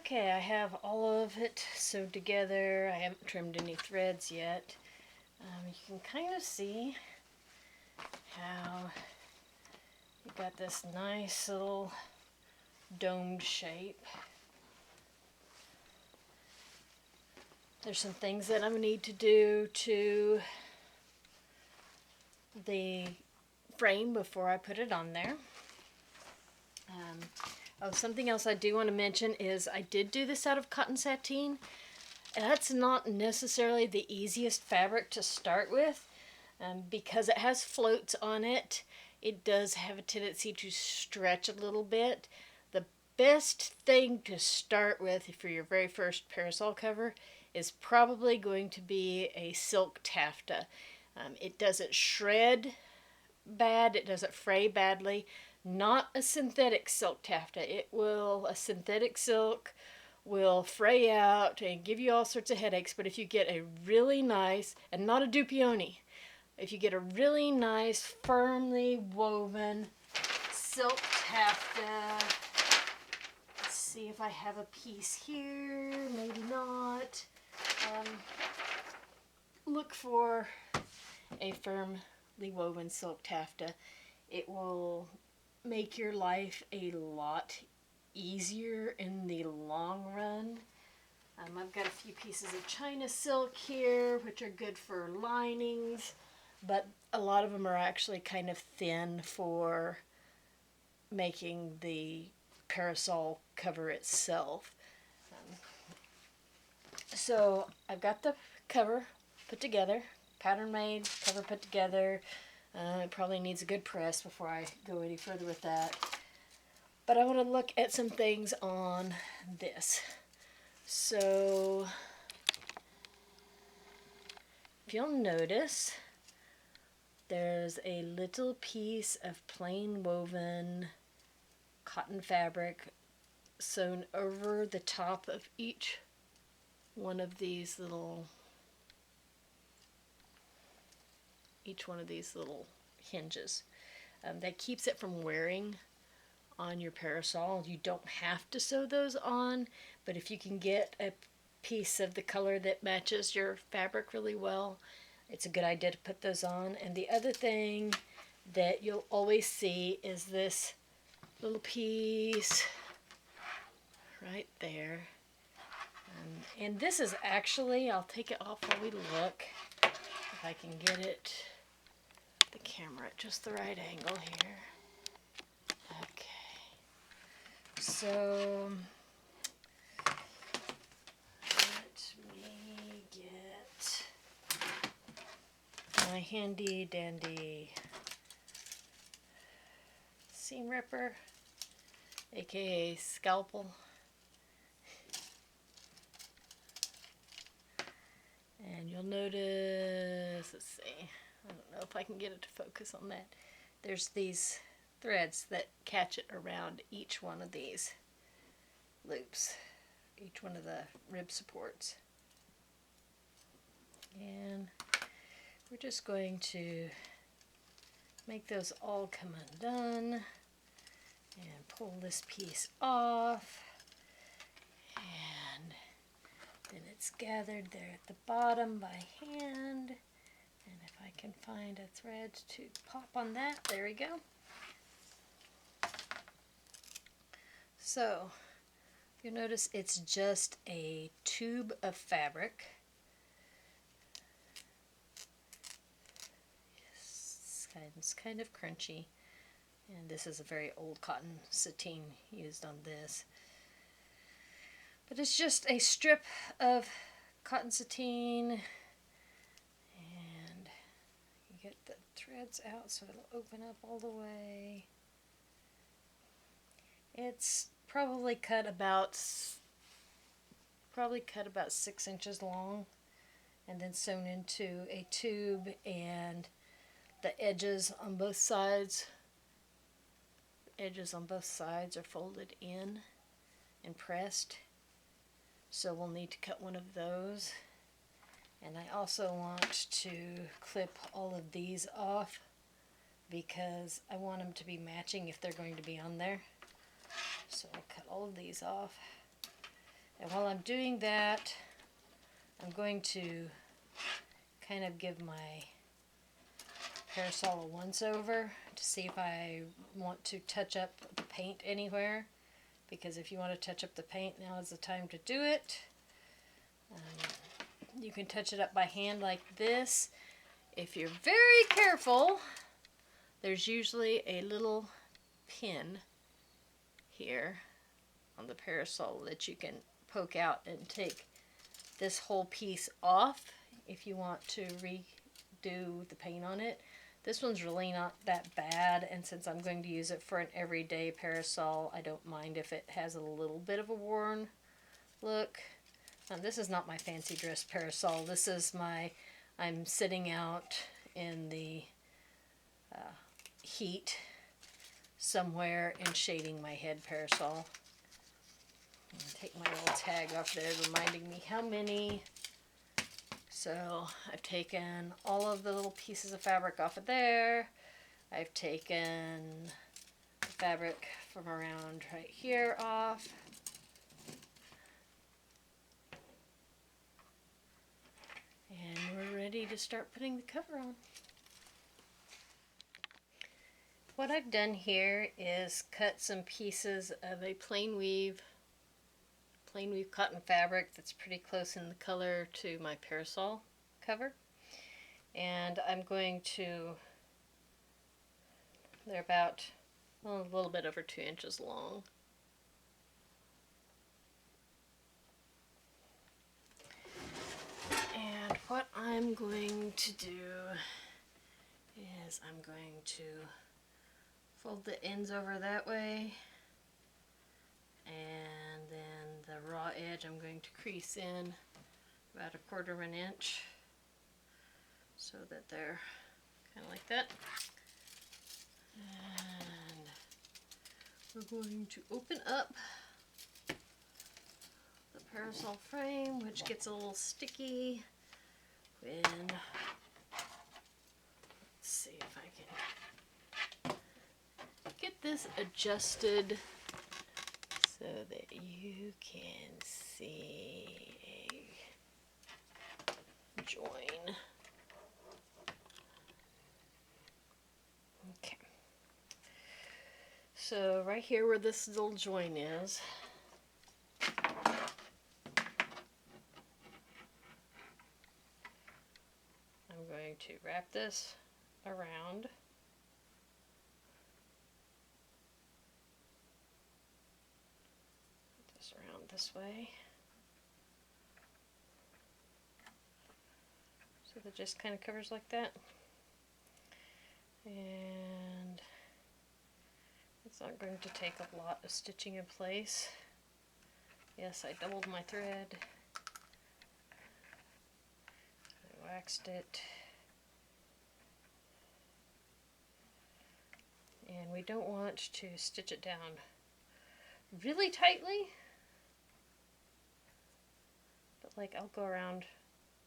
Okay, I have all of it sewed together. I haven't trimmed any threads yet. You can kind of see how you got this nice little domed shape. There's some things that I need to do to the frame before I put it on there. Something else I do want to mention is I did do this out of cotton sateen. That's not necessarily the easiest fabric to start with because it has floats on it. It does have a tendency to stretch a little bit. The best thing to start with for your very first parasol cover is probably going to be a silk taffeta. It doesn't shred bad, it doesn't fray badly. Not a synthetic silk taffeta. A synthetic silk will fray out and give you all sorts of headaches, but if you get a really nice, and not a dupioni, if you get a really nice, firmly woven silk taffeta, let's see if I have a piece here, maybe not. Look for a firmly woven silk taffeta. It will make your life a lot easier in the long run. I've got a few pieces of China silk here, which are good for linings, but a lot of them are actually kind of thin for making the parasol cover itself. So I've got the cover put together, pattern made, cover put together. It probably needs a good press before I go any further with that. But I want to look at some things on this. So, if you'll notice, there's a little piece of plain woven cotton fabric sewn over the top of each one of these little hinges. That keeps it from wearing on your parasol. You don't have to sew those on, but if you can get a piece of the color that matches your fabric really well, it's a good idea to put those on. And the other thing that you'll always see is this little piece right there. And this is actually, I'll take it off while we look, if I can get it, the camera at just the right angle here. Okay, so let me get my handy dandy seam ripper, aka scalpel. And you'll notice, let's see, I don't know if I can get it to focus on that. There's these threads that catch it around each one of these loops, each one of the rib supports. And we're just going to make those all come undone and pull this piece off. And then it's gathered there at the bottom by hand. And if I can find a thread to pop on that, there we go. So, you'll notice it's just a tube of fabric. It's kind of crunchy. And this is a very old cotton sateen used on this. But it's just a strip of cotton sateen, and you get the threads out so it'll open up all the way. It's probably cut about 6 inches long, and then sewn into a tube, and the edges on both sides are folded in and pressed. So we'll need to cut one of those. And I also want to clip all of these off because I want them to be matching if they're going to be on there. So I'll cut all of these off. And while I'm doing that, I'm going to kind of give my parasol a once over to see if I want to touch up the paint anywhere, because if you want to touch up the paint, now is the time to do it. You can touch it up by hand like this. If you're very careful, there's usually a little pin here on the parasol that you can poke out and take this whole piece off if you want to redo the paint on it. This one's really not that bad, and since I'm going to use it for an everyday parasol, I don't mind if it has a little bit of a worn look. This is not my fancy dress parasol. This is I'm sitting out in the heat somewhere and shading my head parasol. Take my little tag off there reminding me how many. So I've taken all of the little pieces of fabric off of there. I've taken the fabric from around right here off. And we're ready to start putting the cover on. What I've done here is cut some pieces of a plain weave cotton fabric that's pretty close in the color to my parasol cover. And I'm going to, they're about a little bit over 2 inches long. And what I'm going to do is I'm going to fold the ends over that way, and then the raw edge I'm going to crease in about 1/4 of an inch so that they're kind of like that. And we're going to open up the parasol frame, which gets a little sticky when, let's see if I can get this adjusted so that you can see a join. Okay. So right here where this little join is, I'm going to wrap this around. Put this around this way. So that just kind of covers like that. And it's not going to take a lot of stitching in place. Yes, I doubled my thread. I waxed it. And we don't want to stitch it down really tightly, but like I'll go around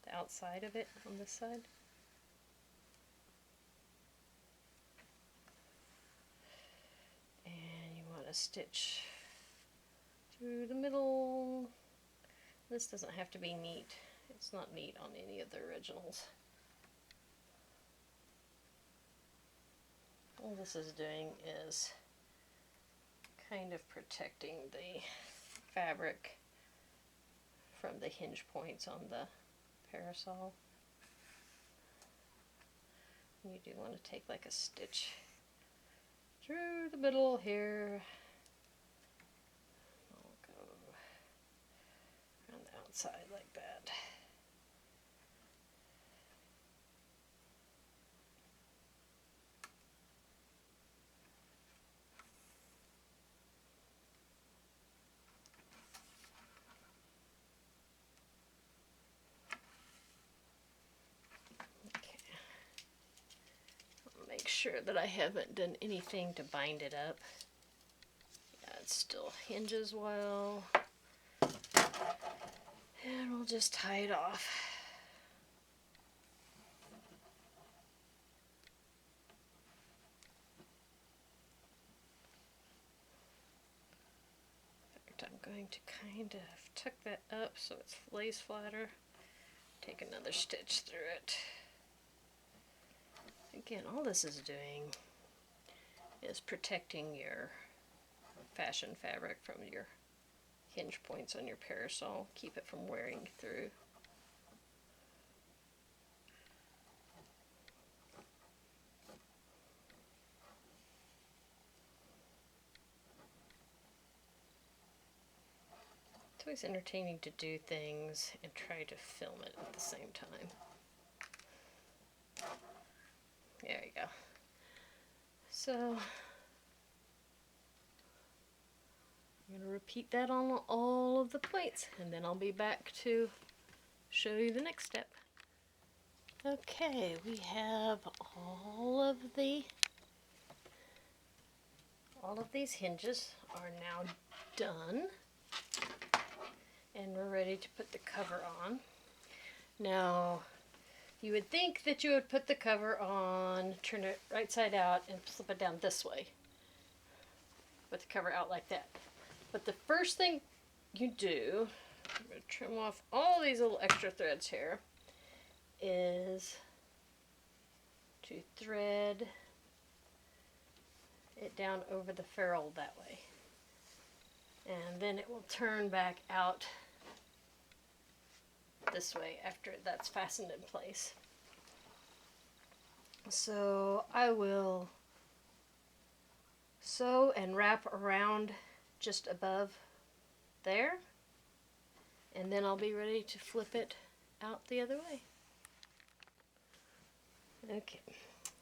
the outside of it on this side. And you want to stitch through the middle. This doesn't have to be neat. It's not neat on any of the originals. All this is doing is kind of protecting the fabric from the hinge points on the parasol. You do want to take like a stitch through the middle here. I'll go around the outside like that. sure that I haven't done anything to bind it up. Yeah, it still hinges well. And we'll just tie it off. In fact, I'm going to kind of tuck that up so it lays flatter. Take another stitch through it. Again, all this is doing is protecting your fashion fabric from your hinge points on your parasol. Keep it from wearing through. It's always entertaining to do things and try to film it at the same time. There you go. So I'm going to repeat that on all of the points, and then I'll be back to show you the next step. Okay, we have all of these hinges are now done, and we're ready to put the cover on. Now, you would think that you would put the cover on, turn it right side out, and slip it down this way. Put the cover out like that. But the first thing you do, I'm going to trim off all these little extra threads here, is to thread it down over the ferrule that way. And then it will turn back out this way after that's fastened in place. So I will sew and wrap around just above there, and then I'll be ready to flip it out the other way. Okay,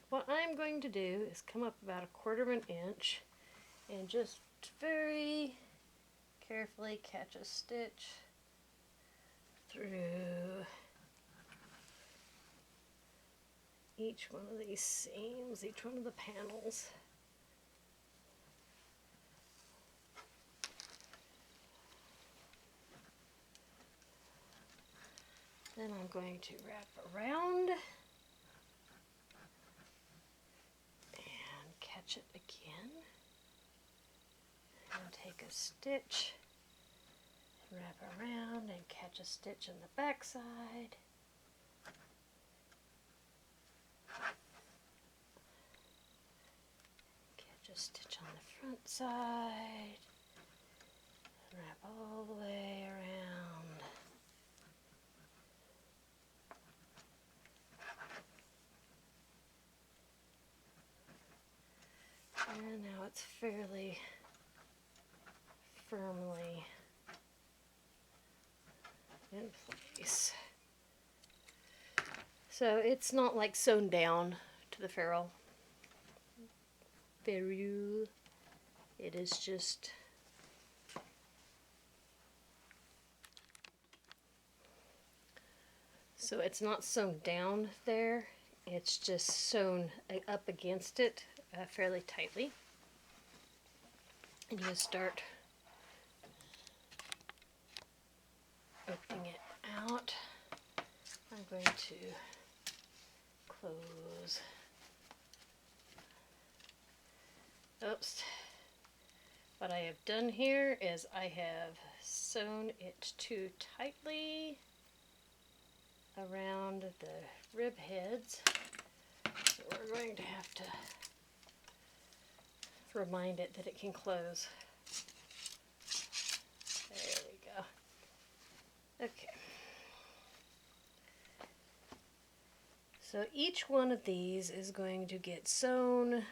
what I'm going to do is come up about 1/4 of an inch and just very carefully catch a stitch through each one of these seams, each one of the panels. Then I'm going to wrap around and catch it again. And take a stitch, wrap around and catch a stitch on the back side. Catch a stitch on the front side. Wrap all the way around. And now it's fairly firmly in place. So it's not like sewn down to the ferrule. It is just so it's not sewn down there, it's just sewn up against it fairly tightly. And you start opening it out. I'm going to close. Oops. What I have done here is I have sewn it too tightly around the rib heads. So we're going to have to remind it that it can close. There we go. Okay. So each one of these is going to get sewn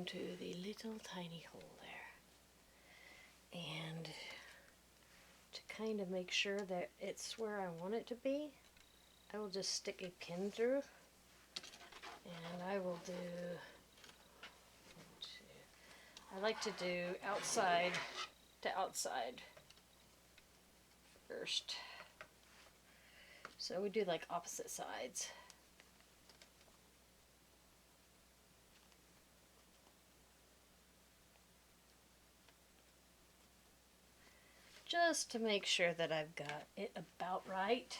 to the little tiny hole there. And to kind of make sure that it's where I want it to be, I will just stick a pin through, and I will do, I like to do outside to outside first. So we do like opposite sides. Just to make sure that I've got it about right.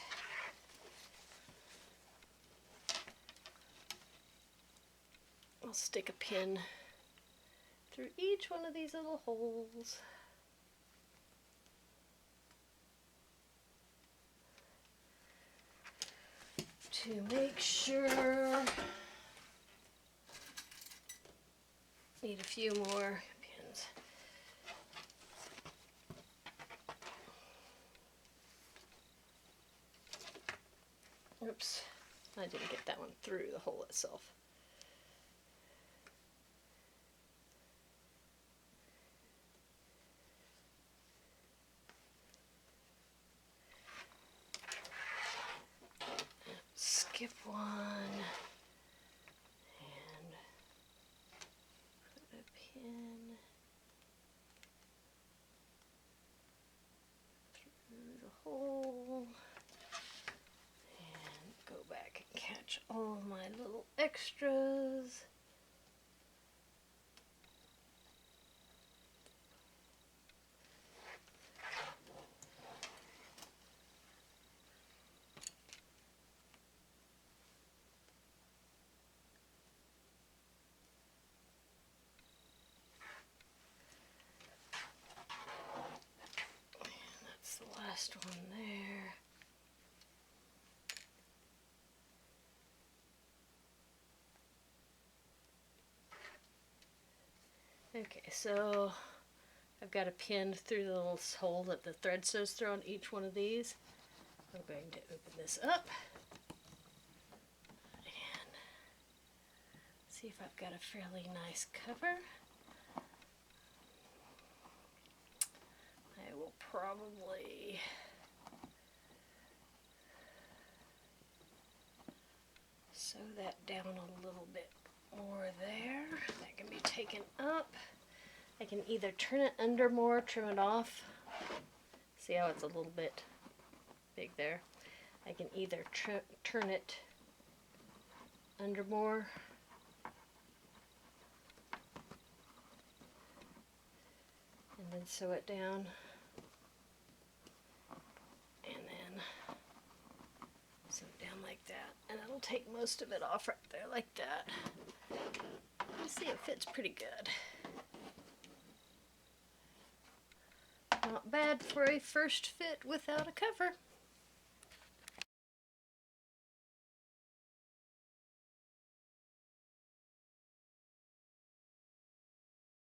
I'll stick a pin through each one of these little holes. To make sure. Need a few more pins. Oops, I didn't get that one through the hole itself. Skip one and put a pin through the hole and go back and catch all my little extras. Last one there. Okay, so I've got a pin through the little hole that the thread sews through on each one of these. I'm going to open this up and see if I've got a fairly nice cover. I will probably sew that down a little bit more there. That can be taken up. I can either turn it under more, trim it off. See how it's a little bit big there? I can either turn it under more and then sew it down, and then sew it down like that, and it'll take most of it off right there like that. You see, it fits pretty good. Not bad for a first fit without a cover.